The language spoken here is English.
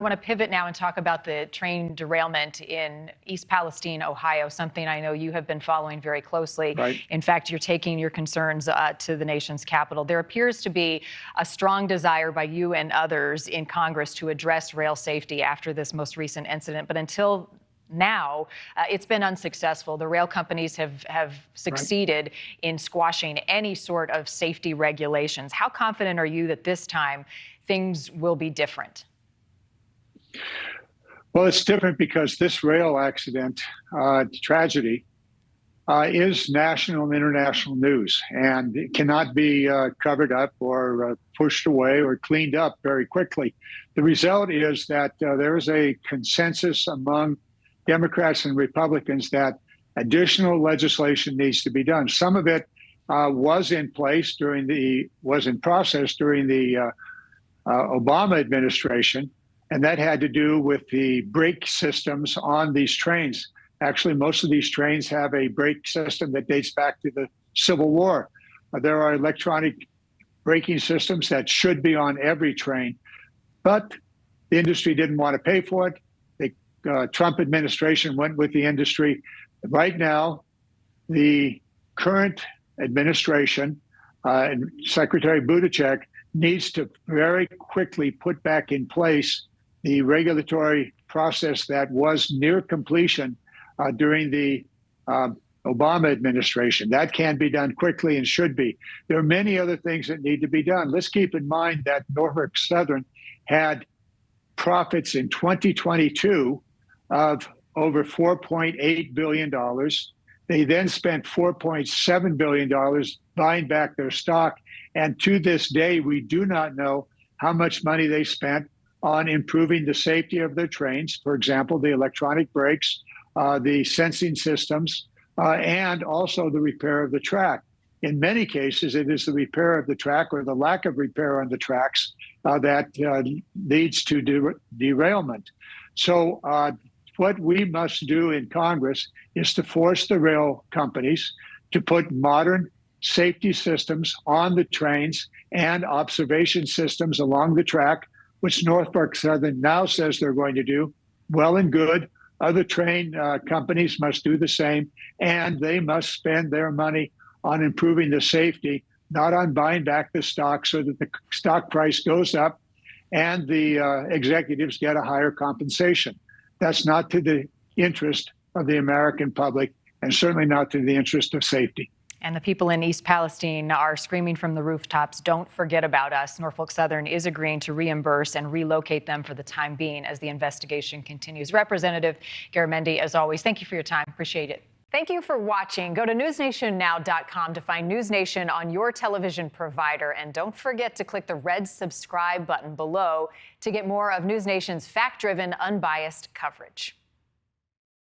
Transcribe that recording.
I want to pivot now and talk about the train derailment in East Palestine, Ohio, something I know you have been following very closely. Right. In fact, you're taking your concerns to the nation's capital. There appears to be a strong desire by you and others in Congress to address rail safety after this most recent incident. But until now, it's been unsuccessful. The rail companies have succeeded in squashing any sort of safety regulations. How confident are you that this time things will be different? Well, it's different because this rail accident, tragedy, is national and international news, and it cannot be covered up or pushed away or cleaned up very quickly. The result is that there is a consensus among Democrats and Republicans that additional legislation needs to be done. Some of it was in process during the Obama administration. And that had to do with the brake systems on these trains. Actually, most of these trains have a brake system that dates back to the Civil War. There are electronic braking systems that should be on every train, but the industry didn't want to pay for it. The Trump administration went with the industry. Right now, the current administration and Secretary Buttigieg needs to very quickly put back in place the regulatory process that was near completion during the Obama administration. That can be done quickly and should be. There are many other things that need to be done. Let's keep in mind that Norfolk Southern had profits in 2022 of over $4.8 billion. They then spent $4.7 billion buying back their stock. And to this day, we do not know how much money they spent on improving the safety of their trains, for example, the electronic brakes, the sensing systems, and also the repair of the track. In many cases, it is the repair of the track or the lack of repair on the tracks that leads to derailment. So what we must do in Congress is to force the rail companies to put modern safety systems on the trains and observation systems along the track, which Norfolk Southern now says they're going to do. Well and good. Other train companies must do the same, and they must spend their money on improving the safety, not on buying back the stock so that the stock price goes up and the executives get a higher compensation. That's not to the interest of the American public, and certainly not to the interest of safety. And the people in East Palestine are screaming from the rooftops, don't forget about us. Norfolk Southern is agreeing to reimburse and relocate them for the time being as the investigation continues. Representative Garamendi, as always, thank you for your time. Appreciate it. Thank you for watching. Go to newsnationnow.com to find NewsNation on your television provider. And don't forget to click the red subscribe button below to get more of NewsNation's fact-driven, unbiased coverage.